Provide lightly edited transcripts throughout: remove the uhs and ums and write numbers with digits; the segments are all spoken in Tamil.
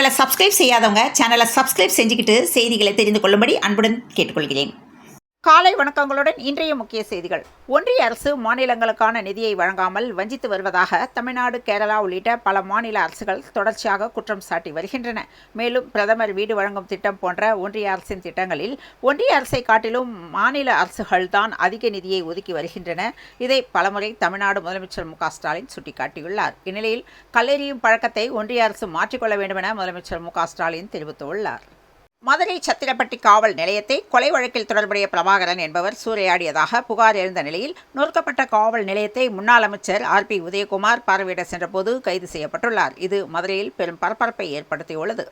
சேனலை சப்ஸ்கிரைப் செய்யாதவங்க சேனலை சப்ஸ்கிரைப் செஞ்சுக்கிட்டு செய்திகளை தெரிந்து கொள்ளும்படி அன்புடன் கேட்டுக்கொள்கிறேன். காலை வணக்கங்களுடன் இன்றைய முக்கிய செய்திகள். ஒன்றிய அரசு மாநிலங்களுக்கான நிதியை வழங்காமல் வஞ்சித்து வருவதாக தமிழ்நாடு, கேரளா உள்ளிட்ட பல மாநில அரசுகள் தொடர்ச்சியாக குற்றம் சாட்டி வருகின்றன. மேலும் பிரதமர் வீடு வழங்கும் திட்டம் போன்ற ஒன்றிய அரசின் திட்டங்களில் ஒன்றிய அரசை காட்டிலும் மாநில அரசுகள்தான் அதிக நிதியை ஒதுக்கி வருகின்றன. இதை பலமுறை தமிழ்நாடு முதலமைச்சர் மு.க.ஸ்டாலின் சுட்டிக்காட்டியுள்ளார். இந்நிலையில் கல்லெறியும் பழக்கத்தை ஒன்றிய அரசு மாற்றிக்கொள்ள வேண்டும் என முதலமைச்சர் மு.க.ஸ்டாலின் தெரிவித்துள்ளார். மதுரை சத்திரப்பட்டி காவல் நிலையத்தை கொலை வழக்கில் தொடர்புடைய பிரபாகரன் என்பவர் சூறையாடியதாக புகார் எழுந்த நிலையில் நொறுக்கப்பட்ட காவல் நிலையத்தை முன்னாள் அமைச்சர் ஆர்.பி. உதயகுமார் பார்வையிட சென்றபோது கைது செய்யப்பட்டுள்ளார். இது மதுரையில் பெரும் பரபரப்பை ஏற்படுத்தியுள்ளது.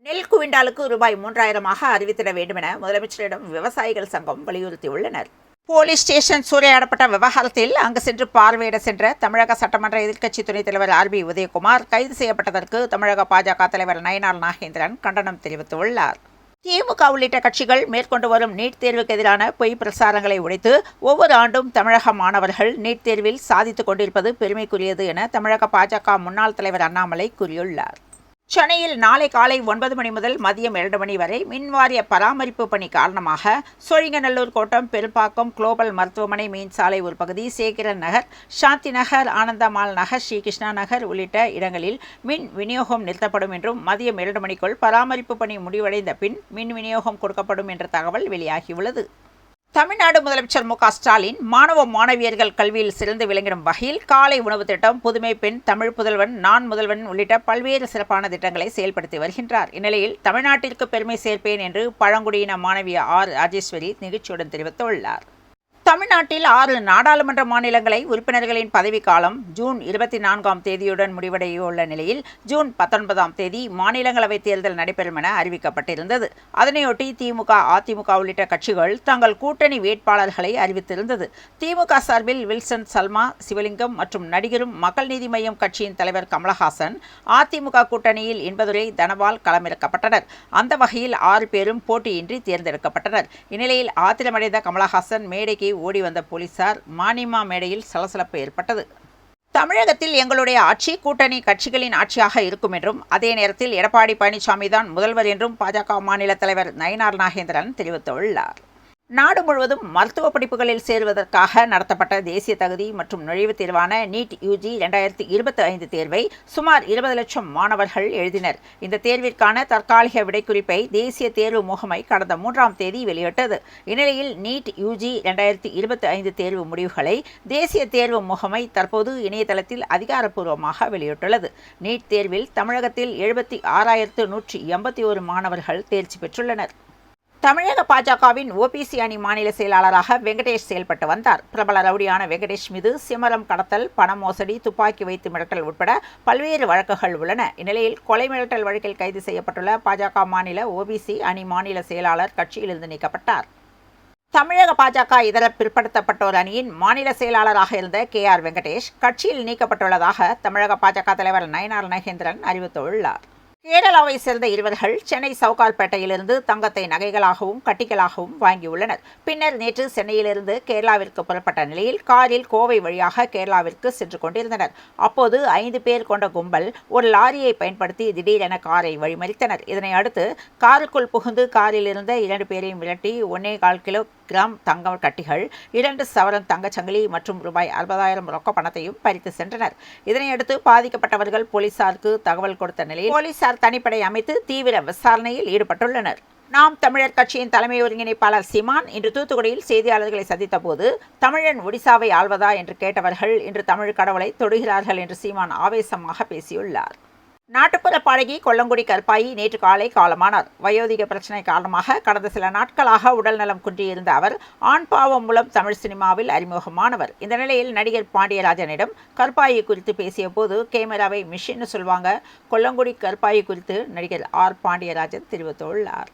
நெல் குவிண்டாலுக்கு ரூபாய் 3000 அறிவித்திட வேண்டும் என முதலமைச்சரிடம் விவசாயிகள் சங்கம் வலியுறுத்தியுள்ளனர். போலீஸ் ஸ்டேஷன் சூறையாடப்பட்ட விவகாரத்தில் அங்கு சென்று பார்வையிட சென்ற தமிழக சட்டமன்ற எதிர்க்கட்சி துணைத் தலைவர் ஆர்.பி. உதயகுமார் கைது செய்யப்பட்டதற்கு தமிழக பாஜக தலைவர் நயினார் நாகேந்திரன் கண்டனம் தெரிவித்துள்ளார். திமுக உள்ளிட்ட கட்சிகள் மேற்கொண்டு வரும் நீட் தேர்வுக்கு எதிரான பொய் பிரசாரங்களை உடைத்து ஒவ்வொரு ஆண்டும் தமிழக மாணவர்கள் நீட் தேர்வில் சாதித்துக் கொண்டிருப்பது பெருமைக்குரியது என தமிழக பாஜக முன்னாள் தலைவர் அண்ணாமலை கூறியுள்ளார். சென்னையில் நாளை காலை 9 மணி முதல் மதியம் 2 மணி வரை மின்வாரிய பராமரிப்பு பணி காரணமாக சோழிங்கநல்லூர் கோட்டம், பெரும்பாக்கம், குளோபல் மருத்துவமனை மெயின் சாலை ஒரு பகுதி, சேகரன் நகர், சாந்தி நகர், ஆனந்தமால் நகர், ஸ்ரீ கிருஷ்ணா நகர் உள்ளிட்ட இடங்களில் மின் விநியோகம் நிறுத்தப்படும் என்றும் மதியம் 2 மணிக்குள் பராமரிப்பு பணி முடிவடைந்த பின் மின் விநியோகம் கொடுக்கப்படும் என்ற தகவல் வெளியாகியுள்ளது. தமிழ்நாடு முதலமைச்சர் மு.க.ஸ்டாலின் மாணவ மாணவியர்கள் கல்வியில் சிறந்து விளங்கிடும் வகையில் காலை உணவு திட்டம், புதுமை பெண், தமிழ் புதல்வன், நான் முதல்வன் உள்ளிட்ட பல்வேறு சிறப்பான திட்டங்களை செயல்படுத்தி வருகின்றார். இந்நிலையில் தமிழ்நாட்டிற்கு பெருமை சேர்ப்பேன் என்று பழங்குடியின மாணவி ஆர். ராஜேஸ்வரி நிகழ்ச்சியுடன் தெரிவித்துள்ளார். தமிழ்நாட்டில் 6 நாடாளுமன்ற மாநிலங்களை உறுப்பினர்களின் பதவிக்காலம் ஜூன் 24ஆம் தேதியுடன் முடிவடைய உள்ள நிலையில் ஜூன் 19ஆம் தேதி மாநிலங்களவை தேர்தல் நடைபெறும் என அறிவிக்கப்பட்டிருந்தது. அதனையொட்டி திமுக, அதிமுக உள்ளிட்ட கட்சிகள் தங்கள் கூட்டணி வேட்பாளர்களை அறிவித்திருந்தது. திமுக சார்பில் வில்சன் சல்மா, சிவலிங்கம் மற்றும் நடிகரும் மக்கள் நீதி மய்யம் கட்சியின் தலைவர் கமலஹாசன், அதிமுக கூட்டணியில் இன்பதுரை, தனபால் களமிறக்கப்பட்டனர். அந்த வகையில் 6 பேரும் போட்டியின்றி தேர்ந்தெடுக்கப்பட்டனர். இந்நிலையில் ஆத்திரமடைந்த கமலஹாசன் மேடைக்கு ஓடி வந்த போலீசார் மானிமா மேடையில் சலசலப்பு ஏற்பட்டது. தமிழகத்தில் எங்களுடைய ஆட்சி கூட்டணி கட்சிகளின் ஆட்சியாக இருக்கும் என்றும் அதே நேரத்தில் எடப்பாடி பழனிசாமி தான் முதல்வர் என்றும் பாஜக மாநில தலைவர் நயினார் நாகேந்திரன் தெரிவித்துள்ளார். நாடு முழுவதும் மருத்துவ படிப்புகளில் சேருவதற்காக நடத்தப்பட்ட தேசிய தகுதி மற்றும் நுழைவுத் தேர்வான நீட் யூஜி 2025 தேர்வை சுமார் 20 லட்சம் மாணவர்கள் எழுதினர். இந்த தேர்விற்கான தற்காலிக விடைக்குறிப்பை தேசிய தேர்வு முகமை கடந்த 3ஆம் தேதி வெளியிட்டது. இந்நிலையில் நீட் யூஜி 2025 தேர்வு முடிவுகளை தேசிய தேர்வு முகமை தற்போது இணையதளத்தில் அதிகாரப்பூர்வமாக வெளியிட்டுள்ளது. நீட் தேர்வில் தமிழகத்தில் 76,181 மாணவர்கள் தேர்ச்சி பெற்றுள்ளனர். தமிழக பாஜகவின் ஓபிசி அணி மாநில செயலாளராக வெங்கடேஷ் செயல்பட்டு வந்தார். பிரபல ரவுடியான வெங்கடேஷ் மீது சிமரம் கடத்தல், பண மோசடி, துப்பாக்கி வைத்து மிரட்டல் உட்பட பல்வேறு வழக்குகள் உள்ளன. இந்நிலையில் கொலை மிரட்டல் வழக்கில் கைது செய்யப்பட்டுள்ள பாஜக மாநில ஓபிசி அணி மாநில செயலாளர் கட்சியிலிருந்து நீக்கப்பட்டார். தமிழக பாஜக இதர பிற்படுத்தப்பட்டோர் அணியின் மாநில செயலாளராக இருந்த கே.ஆர். வெங்கடேஷ் கட்சியில் நீக்கப்பட்டுள்ளதாக தமிழக பாஜக தலைவர் நயினார் நாகேந்திரன் அறிவித்துள்ளார். கேரளாவை சேர்ந்த இருவர்கள் சென்னை சவுகார்பேட்டையிலிருந்து தங்கத்தை நகைகளாகவும் கட்டிகளாகவும் வாங்கியுள்ளனர். பின்னர் நேற்று சென்னையிலிருந்து கேரளாவிற்கு புறப்பட்ட நிலையில் காரில் கோவை வழியாக கேரளாவிற்கு சென்று கொண்டிருந்தனர். அப்போது 5 பேர் கொண்ட கும்பல் ஒரு லாரியை பயன்படுத்தி திடீரென காரை வழிமறித்தனர். இதனை அடுத்து காருக்குள் புகுந்து காரில் இருந்த 2 பேரையும் விரட்டி 1.25 கிலோகிராம் தங்க கட்டிகள், 2 சவரன் தங்கச்சங்கிலி மற்றும் ரூபாய் 60,000 ரொக்க பணத்தையும் பறித்து சென்றனர். இதனையடுத்து பாதிக்கப்பட்டவர்கள் போலீசாருக்கு தகவல் கொடுத்த நிலையில் போலீசார் தனிப்படை அமைத்து தீவிர விசாரணையில் ஈடுபட்டுள்ளனர். நாம் தமிழர் கட்சியின் தலைமை ஒருங்கிணைப்பாளர் சீமான் இன்று தூத்துக்குடியில் செய்தியாளர்களை சந்தித்த போது தமிழன் ஒடிசாவை ஆள்வதா என்று கேட்டவர்கள் இன்று தமிழ் கடவுளை தொடுகிறார்கள் என்று சீமான் ஆவேசமாக பேசியுள்ளார். நாட்டுப்புற பாடகி கொல்லங்குடி கருப்பாயி நேற்று காலை காலமானார். வயோதிக பிரச்சினை காரணமாக கடந்த சில நாட்களாக உடல்நலம் குன்றியிருந்த அவர் ஆண் பாவம் மூலம் தமிழ் சினிமாவில் அறிமுகமானவர். இந்த நிலையில் நடிகர் பாண்டியராஜனிடம் கருப்பாயி குறித்து பேசிய போது கேமராவை மிஷின்னு சொல்வாங்க, கொல்லங்குடி கருப்பாயி குறித்து நடிகர் ஆர். பாண்டியராஜன் தெரிவித்துள்ளார்.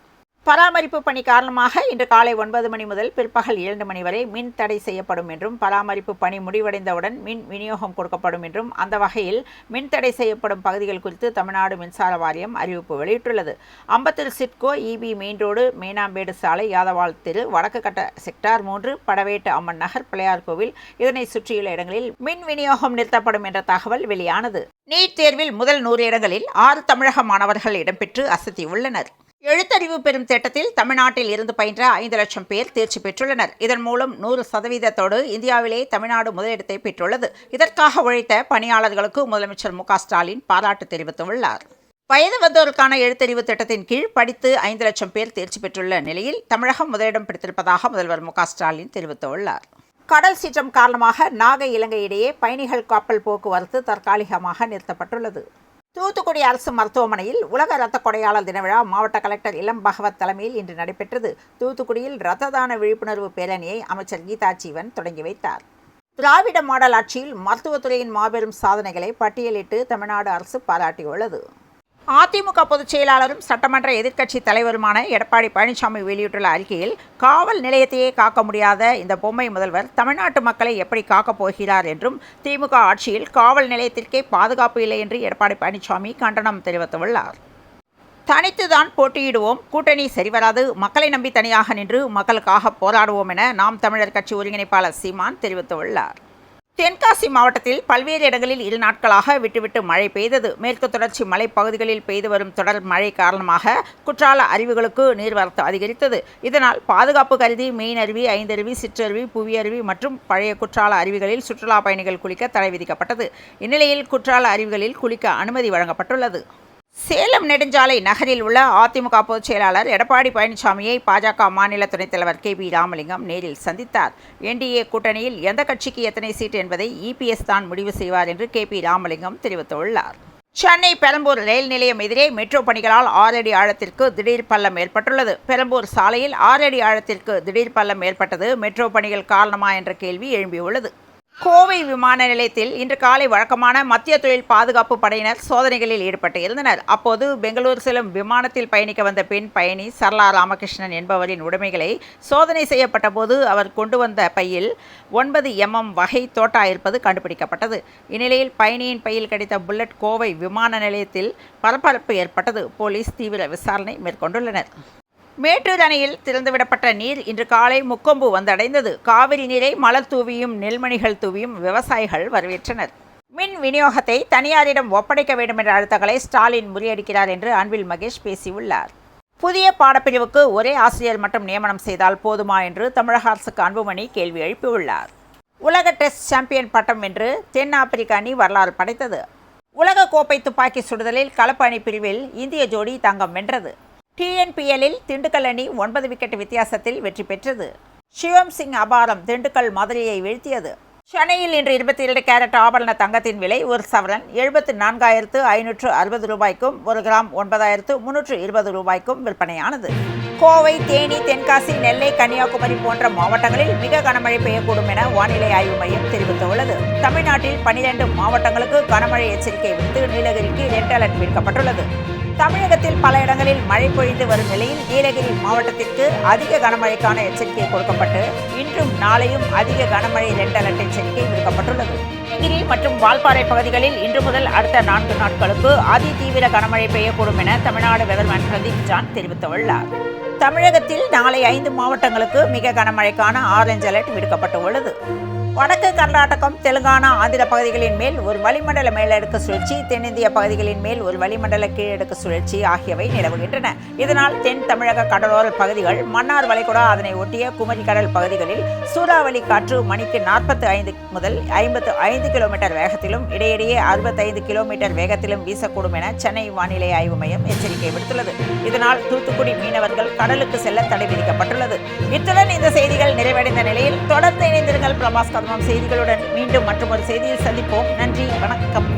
பராமரிப்பு பணி காரணமாக இன்று காலை 9 மணி முதல் பிற்பகல் 2 மணி வரை மின் தடை செய்யப்படும் என்றும் பராமரிப்பு பணி முடிவடைந்தவுடன் மின் விநியோகம் கொடுக்கப்படும் என்றும் அந்த வகையில் மின் தடை செய்யப்படும் பகுதிகள் குறித்து தமிழ்நாடு மின்சார வாரியம் அறிவிப்பு வெளியிட்டுள்ளது. Ambattur SIDCO, EB main road, Menambedu சாலை, யாதவாள் தெரு, வடக்கு கட்ட செக்டார் 3, படவேட்டு அம்மன் நகர், பிள்ளையார் கோவில், இதனை சுற்றியுள்ள இடங்களில் மின் விநியோகம் நிறுத்தப்படும் என்ற தகவல் வெளியானது. நீட் தேர்வில் முதல் 100 இடங்களில் 6 தமிழக மாணவர்கள் இடம்பெற்று அசத்தியுள்ளனர். எழுத்தறிவு பெறும் திட்டத்தில் தமிழ்நாட்டில் இருந்து பயின்ற 5 லட்சம் பேர் தேர்ச்சி பெற்றுள்ளனர். இதன் மூலம் 100% இந்தியாவிலே தமிழ்நாடு முதலிடத்தை பெற்றுள்ளது. இதற்காக உழைத்த பணியாளர்களுக்கு முதலமைச்சர் மு க ஸ்டாலின் பாராட்டு தெரிவித்துள்ளார். வயது வந்தோருக்கான எழுத்தறிவு திட்டத்தின் கீழ் படித்து 5 லட்சம் பேர் தேர்ச்சி பெற்றுள்ள நிலையில் தமிழகம் முதலிடம் பிடித்திருப்பதாக முதல்வர் மு க ஸ்டாலின் தெரிவித்துள்ளார். கடல் சீற்றம் காரணமாக நாகை, இலங்கை இடையே பயணிகள் கப்பல் போக்குவரத்து தற்காலிகமாக நிறுத்தப்பட்டுள்ளது. தூத்துக்குடி அரசு மருத்துவமனையில் உலக இரத்த கொடையாளர் தின விழா மாவட்ட கலெக்டர் இளம் பகவத் தலைமையில் இன்று நடைபெற்றது. தூத்துக்குடியில் இரத்த தான விழிப்புணர்வு பேரணியை அமைச்சர் கீதா ஜீவன் தொடங்கி வைத்தார். திராவிட மாடல் ஆட்சியில் மருத்துவத்துறையின் மாபெரும் சாதனைகளை பட்டியலிட்டு தமிழ்நாடு அரசு பாராட்டியுள்ளது. அதிமுக பொதுச் செயலாளரும் சட்டமன்ற எதிர்க்கட்சி தலைவருமான எடப்பாடி பழனிசாமி வெளியிட்டுள்ள அறிக்கையில், காவல் நிலையத்தையே காக்க முடியாத இந்த பொம்மை முதல்வர் தமிழ்நாட்டு மக்களை எப்படி காக்கப் போகிறார் என்றும், திமுக ஆட்சியில் காவல் நிலையத்திற்கே பாதுகாப்பு இல்லை என்று எடப்பாடி பழனிசாமி கண்டனம் தெரிவித்துள்ளார். தனித்துதான் போட்டியிடுவோம், கூட்டணி சரிவராது, மக்களை நம்பி தனியாக நின்று மக்களுக்காக போராடுவோம் என நாம் தமிழர் கட்சி ஒருங்கிணைப்பாளர் சீமான் தெரிவித்துள்ளார். தென்காசி மாவட்டத்தில் பல்வேறு இடங்களில் 2 நாட்களாக விட்டுவிட்டு மழை பெய்தது. மேற்கு தொடர்ச்சி மலைப்பகுதிகளில் பெய்து வரும் தொடர் மழை காரணமாக குற்றால அருவிகளுக்கு நீர்வரத்து அதிகரித்தது. இதனால் பாதுகாப்பு கருதி மெயின் அருவி, ஐந்தருவி, சிற்றருவி, புவியருவி மற்றும் பழைய குற்றால அருவிகளில் சுற்றுலா பயணிகள் குளிக்க தடை விதிக்கப்பட்டது. இந்நிலையில் குற்றால அருவிகளில் குளிக்க அனுமதி வழங்கப்பட்டுள்ளது. சேலம் நெடுஞ்சாலை நகரில் உள்ள அதிமுக பொதுச் செயலாளர் எடப்பாடி பழனிசாமியை பாஜக மாநில துணைத் தலைவர் கே. பி. ராமலிங்கம் நேரில் சந்தித்தார். என்டிஏ கூட்டணியில் எந்த கட்சிக்கு எத்தனை சீட் என்பதை இபிஎஸ் தான் முடிவு செய்வார் என்று கே. பி. ராமலிங்கம் தெரிவித்துள்ளார். சென்னை பெரம்பூர் ரயில் நிலையம் எதிரே மெட்ரோ பணிகளால் 6 அடி ஆழத்திற்கு திடீர் பள்ளம் ஏற்பட்டுள்ளது. பெரம்பூர் சாலையில் 6 அடி ஆழத்திற்கு திடீர் பள்ளம் ஏற்பட்டது மெட்ரோ பணிகள் காரணமா என்ற கேள்வி எழும்பியுள்ளது. கோவை விமான நிலையத்தில் இன்று காலை வழக்கமான மத்திய தொழில் பாதுகாப்பு படையினர் சோதனைகளில் ஈடுபட்டு இருந்தனர். அப்போது பெங்களூர் செல்லும் விமானத்தில் பயணிக்க வந்த பெண் பயணி சரளா ராமகிருஷ்ணன் என்பவரின் உடைமைகளை சோதனை செய்யப்பட்ட போது அவர் கொண்டு வந்த பையில் 9 mm வகை தோட்டா இருப்பது கண்டுபிடிக்கப்பட்டது. இந்நிலையில் பயணியின் பையில் கிடைத்த புல்லட் கோவை விமான நிலையத்தில் பரபரப்பு ஏற்பட்டது. போலீஸ் தீவிர விசாரணை மேற்கொண்டுள்ளனர். மேட்டூர் அணையில் திறந்துவிடப்பட்ட நீர் இன்று காலை முக்கொம்பு வந்தடைந்தது. காவிரி நீரை மலர் தூவியும் நெல்மணிகள் தூவியும் விவசாயிகள் வரவேற்றனர். மின் விநியோகத்தை தனியாரிடம் ஒப்படைக்க வேண்டும் என்ற அழுத்தங்களை ஸ்டாலின் முறியடிக்கிறார் என்று அன்பில் மகேஷ் பேசியுள்ளார். புதிய பாடப்பிரிவுக்கு ஒரே ஆசிரியர் மட்டும் நியமனம் செய்தால் போதுமா என்று தமிழக அரசுக்கு அன்புமணி கேள்வி எழுப்பியுள்ளார். உலக டெஸ்ட் சாம்பியன் பட்டம் வென்று தென்னாப்பிரிக்க அணி வரலாறு படைத்தது. உலக கோப்பை துப்பாக்கி சுடுதலில் கலப்பு அணி பிரிவில் இந்திய ஜோடி தங்கம் வென்றது. டிஎன்பிஎல்லில் திண்டுக்கல் அணி 9 விக்கெட் வித்தியாசத்தில் வெற்றி பெற்றது. சிவம் சிங் அபாரம் திண்டுக்கல் மதுரையை வீழ்த்தியது. சென்னையில் இன்று 22 கேரட் ஆபரண தங்கத்தின் விலை ஒரு சவரன் 74,560 ரூபாய்க்கும் 1 கிராம் 9,320 ரூபாய்க்கும் விற்பனையானது. கோவை, தேனி, தென்காசி, நெல்லை, கன்னியாகுமரி போன்ற மாவட்டங்களில் மிக கனமழை பெய்யக்கூடும் என வானிலை ஆய்வு மையம் தெரிவித்துள்ளது. தமிழ்நாட்டில் 12 மாவட்டங்களுக்கு கனமழை எச்சரிக்கை விடுத்து நீலகிரிக்கு ரெட் அலர்ட் விடுக்கப்பட்டுள்ளது. தமிழகத்தில் பல இடங்களில் மழை பொழிந்து வரும் நிலையில் நீலகிரி மாவட்டத்திற்கு அதிக கனமழைக்கான எச்சரிக்கை கொடுக்கப்பட்டு இன்றும் நாளையும் அதிக கனமழை ரெட் அலர்ட் எச்சரிக்கை விடுக்கப்பட்டுள்ளது. நீலகிரி மற்றும் வால்பாறை பகுதிகளில் இன்று முதல் அடுத்த 4 நாட்களுக்கு அதிதீவிர கனமழை பெய்யக்கூடும் என தமிழ்நாடு வெதர்மேன் பிரதீப் ஜான் தெரிவித்துள்ளார். தமிழகத்தில் நாளை 5 மாவட்டங்களுக்கு மிக கனமழைக்கான ஆரஞ்சு அலர்ட் விடுக்கப்பட்டுள்ளது. வடக்கு கர்நாடகம், தெலுங்கானா, ஆந்திர பகுதிகளின் மேல் ஒரு வளிமண்டல மேலடுக்கு சுழற்சி, தென்னிந்திய பகுதிகளின் மேல் ஒரு வளிமண்டல கீழடுக்கு சுழற்சி ஆகியவை நிலவுகின்றன. இதனால் தென் தமிழக கடலோர பகுதிகள், மன்னார் வளைகுடா, அதனை ஒட்டிய குமரி கடல் பகுதிகளில் சூறாவளி காற்று மணிக்கு 45 முதல் 55 கிலோமீட்டர் வேகத்திலும் இடையிடையே 65 கிலோமீட்டர் வேகத்திலும் வீசக்கூடும் என சென்னை வானிலை ஆய்வு மையம் எச்சரிக்கை விடுத்துள்ளது. இதனால் தூத்துக்குடி மீனவர்கள் கடலுக்கு செல்ல தடை விதிக்கப்பட்டுள்ளது. இத்துடன் இந்த செய்திகள் நிறைவடைந்த நிலையில் தொடர்ந்து இணைந்திருங்கள் பிரபாஸ் செய்திகளுடன். மீண்டும் மற்றொரு செய்தியில் சந்திப்போம். நன்றி, வணக்கம்.